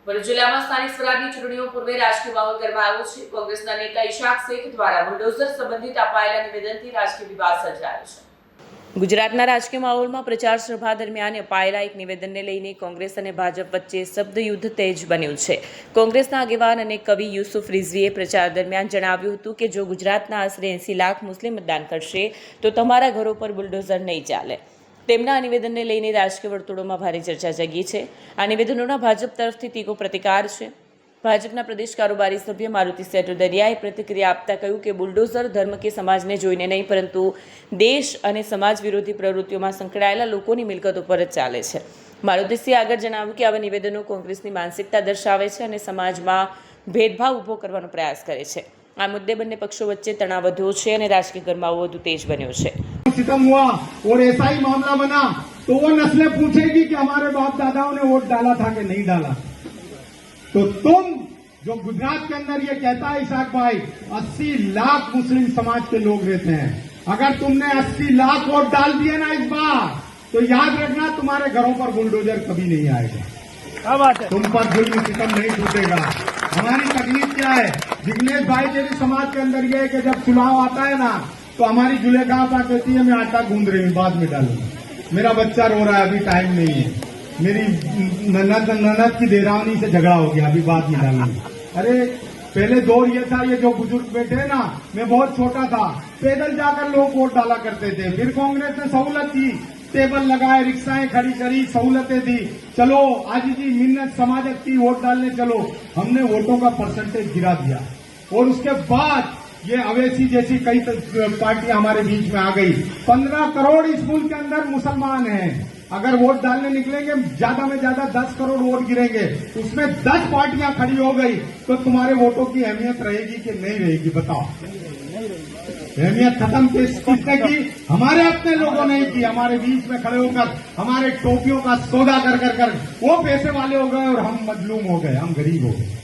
ભરૂચ જિલ્લામાં સ્થાનિક સ્વરાજની ચૂંટણીઓ પૂર્વે રાજકીય માહોલ ગરમાયો છે। કોંગ્રેસના નેતા ઇશાક શેખ દ્વારા બુલડોઝર સંબંધિત અપાયેલા નિવેદનથી રાજકીય વિવાદ સર્જાયો છે। ગુજરાતના રાજકીય માહોલમાં પ્રચાર સભા દરમિયાન અપાયેલા એક નિવેદનને લઈને કોંગ્રેસ અને ભાજપ વચ્ચે શબ્દયુદ્ધ તેજ બન્યું છે। કોંગ્રેસના આગેવાન અને કવિ યુસુફ રિઝવીએ પ્રચાર દરમિયાન જણાવ્યું હતું કે જો ગુજરાતના આશરે 80 લાખ મુસ્લિમ મતદાન કરશે તો તમારા ઘરો પર બુલડોઝર નહીં ચાલે। તેમના આ નિવેદનને લઈને રાજકીય વર્તુળોમાં ભારે ચર્ચા જાગી છે। આ નિવેદનોના ભાજપ તરફથી તીખો પ્રતિકાર છે। ભાજપના પ્રદેશ કારોબારી સભ્ય મારુતિ સેટોદરિયાએ પ્રતિક્રિયા આપતા કહ્યું કે બુલડોઝર ધર્મ કે સમાજને જોઈને નહીં પરંતુ દેશ અને સમાજ વિરોધી પ્રવૃત્તિઓમાં સંકળાયેલા લોકોની મિલકતો પર જ ચાલે છે। મારુતિસિંહે આગળ જણાવ્યું કે આવા નિવેદનો કોંગ્રેસની માનસિકતા દર્શાવે છે અને સમાજમાં ભેદભાવ ઊભો કરવાનો પ્રયાસ કરે છે। આ મુદ્દે બંને પક્ષો વચ્ચે તણાવ વધ્યો છે અને રાજકીય ગરમાવો વધુ તેજ બન્યો છે। सितम हुआ और ऐसा ही मामला बना तो वो नस्लें पूछेगी कि हमारे बाप दादाओं ने वोट डाला था कि नहीं डाला। तो तुम जो गुजरात के अंदर ये कहता है इशाक भाई 80 लाख मुस्लिम समाज के लोग रहते हैं, अगर तुमने 80 लाख वोट डाल दिए ना इस बार तो याद रखना तुम्हारे घरों पर बुलडोजर कभी नहीं आएगा। क्या बात है? तुम पर जुल्म सितम नहीं टूटेगा। हमारी तकलीफ क्या है जिग्नेश भाई के भी समाज के अंदर ये है कि जब चुनाव आता है ना तो हमारी जुलेखा आपा कहती है मैं आटा गूंद रही हूँ बाद में डालूंगा, मेरा बच्चा रो रहा है अभी टाइम नहीं है, मेरी ननद की देरावनी से झगड़ा हो गया अभी बाद में डालूंगा। अरे पहले दौर ये था, ये जो बुजुर्ग बैठे हैं ना, मैं बहुत छोटा था, पैदल जाकर लोग वोट डाला करते थे। फिर कांग्रेस ने सहूलत की, टेबल लगाए, रिक्शाएं खड़ी करी, सहूलतें दी, चलो आज जी मिन्नत समाजत की वोट डालने चलो। हमने वोटों का परसेंटेज गिरा दिया और उसके बाद ये अवैसी जैसी कई पार्टियां हमारे बीच में आ गई। 15 करोड़ इस मुल्क के अंदर मुसलमान हैं, अगर वोट डालने निकलेंगे ज्यादा में ज्यादा 10 करोड़ वोट गिरेंगे, उसमें 10 पार्टियां खड़ी हो गई तो तुम्हारे वोटों की अहमियत रहेगी कि नहीं रहेगी? बताओ। अहमियत खत्म किसने की? हमारे अपने लोगों ने की। हमारे बीच में खड़े होकर हमारे टोपियों का सौदा कर कर कर वो पैसे वाले हो गए और हम मजलूम हो गए, हम गरीब हो गए।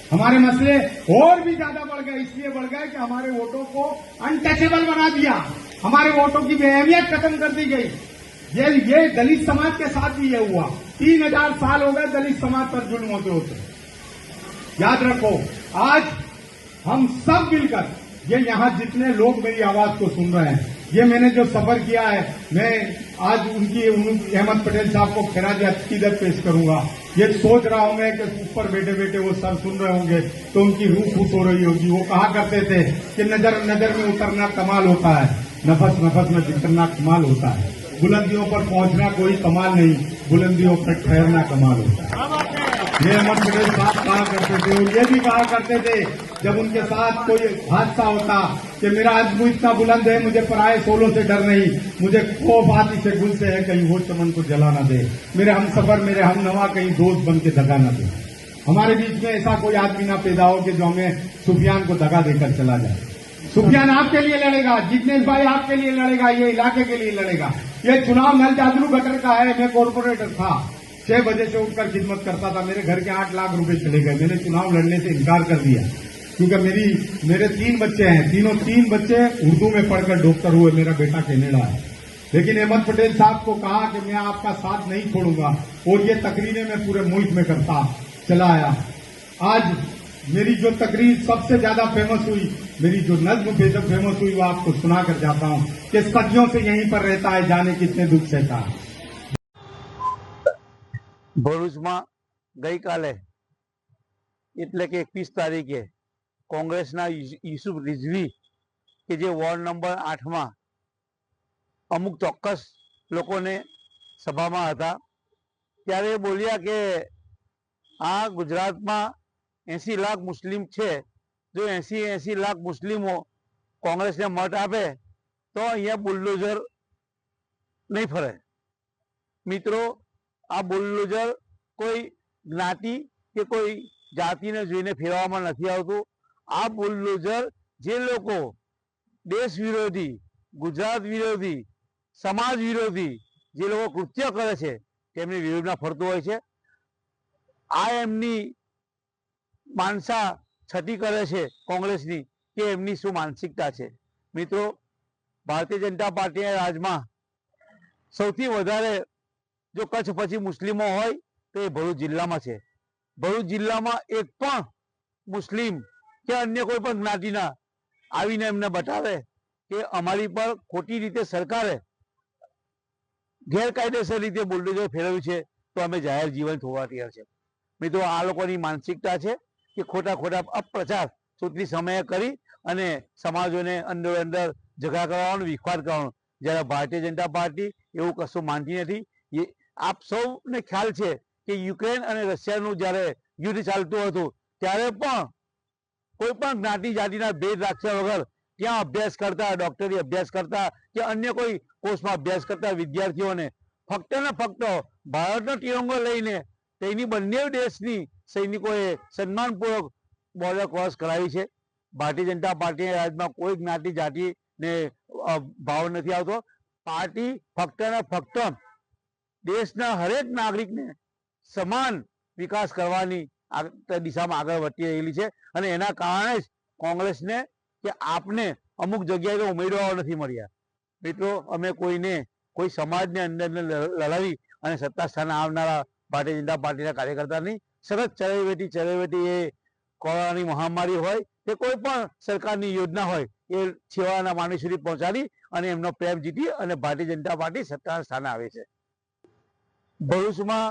हमारे मसले और भी ज्यादा बढ़ गए, इसलिए बढ़ गए कि हमारे वोटों को अनटचेबल बना दिया, हमारे वोटों की बेअहमियत खत्म कर दी गई। ये दलित समाज के साथ भी ये हुआ। 3000 साल हो गए दलित समाज पर जुल्म होते होते। याद रखो आज हम सब मिलकर ये यहाँ जितने लोग मेरी आवाज को सुन रहे हैं, ये मैंने जो सफर किया है, मैं आज अहमद पटेल साहब को खिराज अकीदत पेश करूंगा। ये सोच रहा हूं मैं कि ऊपर बैठे बैठे वो सर सुन रहे होंगे तो उनकी रूह खुश हो रही होगी। वो कहा करते थे कि नजर नजर में उतरना कमाल होता है, नफस नफस में बिखरना कमाल होता है। बुलंदियों पर पहुंचना कोई कमाल नहीं, बुलंदियों पर ठहरना कमाल होता है। ये अहमद पटेल साहब कहा करते थे और ये भी कहा करते थे जब उनके साथ कोई हादसा होता कि मेरा आजमू इतना बुलंद है, मुझे पराए सोलों से डर नहीं, मुझे खौफ आती से गुल से है कहीं वो चमन को जला ना दे, मेरे हम सफर मेरे हम नवा कहीं दोस्त बन के दगा ना दे। हमारे बीच में ऐसा कोई आदमी ना पैदा हो कि जो हमें सुफियान को दगा देकर चला जाए। सुफियान आपके लिए लड़ेगा, जिग्नेश भाई आपके लिए लड़ेगा, ये इलाके के लिए लड़ेगा। ये चुनाव नल जादरू गटर का है। मैं कॉर्पोरेटर था, 6 बजे से उठकर खिदमत करता था, मेरे घर के 8 लाख रुपए चले गए। मैंने चुनाव लड़ने से इनकार कर दिया क्योंकि मेरे 3 बच्चे हैं, तीन बच्चे उर्दू में पढ़कर डॉक्टर हुए, मेरा बेटा कनाडा है। लेकिन अहमद पटेल साहब को कहा कि मैं आपका साथ नहीं छोड़ूंगा और ये तकरीरें मैं पूरे मुल्क में करता चला आया। आज मेरी जो तकरीर सबसे ज्यादा फेमस हुई, मेरी जो नज्म फेमस हुई वो आपको सुनाकर जाता हूं कि सदियों से यहीं पर रहता है, जाने कितने दुख सहता है। भरूच में गई काले एटले के 21 तारीखे कांग्रेसना यूसुफ रिजवी के जे वॉर्ड नंबर 8 में अमुक चौक्कस लोकोने सभा में था त्यारे बोलिया के आ गुजरात में 80 लाख मुस्लिम छे, जो 80 लाख मुस्लिमों कांग्रेस ने मत आपे तो अहींया बुलडोजर नहीं फरे। मित्रों आ बुलडोजर कोई ज्ञाति के कोई जाति ने जोईने फेरवामां नथी आवतुं। आ बुलडोजर जे लोको देश विरोधी, गुजरात विरोधी, समाज विरोधी जे लोको कृत्य करे छे तेमनी विरोधमां फरतो होय छे। आ एमनी मानसा छती करे छे कांग्रेसनी के एमनी शुं मानसिकता छे। मित्रों भारतीय जनता पार्टी राज में सौथी वधारे जो कच्छ पछी मुस्लिमों होय तो ये भरूच जिल्ला में छे। ભરૂચ જિલ્લામાં એક પણ મુસ્લિમ કે અન્ય કોઈ પણ જ્ઞાતિના આવીને એમને બતાવે કે અમારી પર ખોટી રીતે સરકારે ગેરકાયદેસર રીતે બુલડોઝર ફેરવ્યું છે તો અમે જાહેર જીવન થવા તૈયાર છે. મિત્રો, આ લોકોની માનસિકતા છે કે ખોટા ખોટા અપપ્રચાર ચૂંટણી સમયે કરી અને સમાજોને અંદર અંદર ઝઘડા કરવાનો, વિખવાદ કરવાનો. જ્યારે ભારતીય જનતા પાર્ટી એવું કશું માનતી નથી. આપ સૌને ખ્યાલ છે કે યુક્રેન અને રશિયાનું જ્યારે યુદ્ધ ચાલતું હતું ત્યારે પણ કોઈ પણ જ્ઞાતિ જાતિના ભેદ રાખ્યા વગર ત્યાં અભ્યાસ કરતા, ડોક્ટરી અભ્યાસ કરતા કે અન્ય કોઈ કોર્સમાં અભ્યાસ કરતા વિદ્યાર્થીઓને ફક્ત ને ફક્ત ભારતનો તિરંગો લઈને તેની બંને દેશની સૈનિકોએ સન્માનપૂર્વક બોર્ડર ક્રોસ કરાવી છે. ભારતીય જનતા પાર્ટીના રાજમાં કોઈ જ્ઞાતિ જાતિને ભાવ નથી આવતો. પાર્ટી ફક્ત ને ફક્ત દેશના હરેક નાગરિકને સમાન વિકાસ કરવાની દિશામાં આગળ વધતી રહેલી છે અને એના કારણે જ કોંગ્રેસને કે આપને અમુક જગ્યાએ ઉમેદવારો નથી મળ્યા. મિત્રો, અમે કોઈ સમાજને અંદર લડાવી અને સત્તા સ્થાને આવનારા ભારતીય જનતા પાર્ટીના કાર્યકર્તાની સતત ચરેવેટી એ કોરોનાની મહામારી હોય કે કોઈ પણ સરકારની યોજના હોય એ છેવાડાના માણસ સુધી પહોંચાડી અને એમનો પ્રેમ જીતી અને ભારતીય જનતા પાર્ટી સત્તાના સ્થાને આવે છે. ભરૂચમાં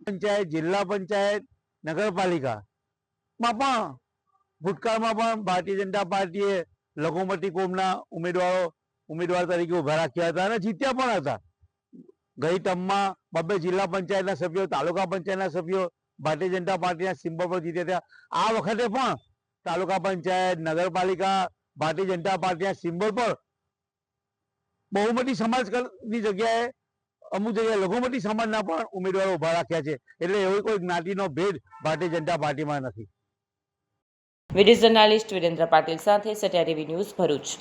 પંચાયત, જિલ્લા પંચાયત, નગરપાલિકામાં પણ ભૂતકાળમાં પણ ભારતીય જનતા પાર્ટીએ લઘુમતી કોમના ઉમેદવાર તરીકે ઉભા રાખ્યા હતા અને જીત્યા પણ હતા. ગઈ ટર્મમાં 2 જિલ્લા પંચાયતના સભ્યો, તાલુકા પંચાયતના સભ્યો ભારતીય જનતા પાર્ટીના સિમ્બોલ પર જીત્યા હતા. આ વખતે પણ તાલુકા પંચાયત, નગરપાલિકા ભારતીય જનતા પાર્ટીના સિમ્બોલ પર બહુમતી સમાજની જગ્યાએ અમુક જગ્યાએ લઘુમતી સમાજના પણ ઉમેદવારો ઉભા રાખ્યા છે. એટલે એવો કોઈ જ્ઞાતિનો ભેદ ભારતીય જનતા પાર્ટીમાં નથી. વિડીયો જર્નાલિસ્ટ વિરેન્દ્ર પાટીલ સાથે સત્યા ટીવી ન્યૂઝ ભરૂચ.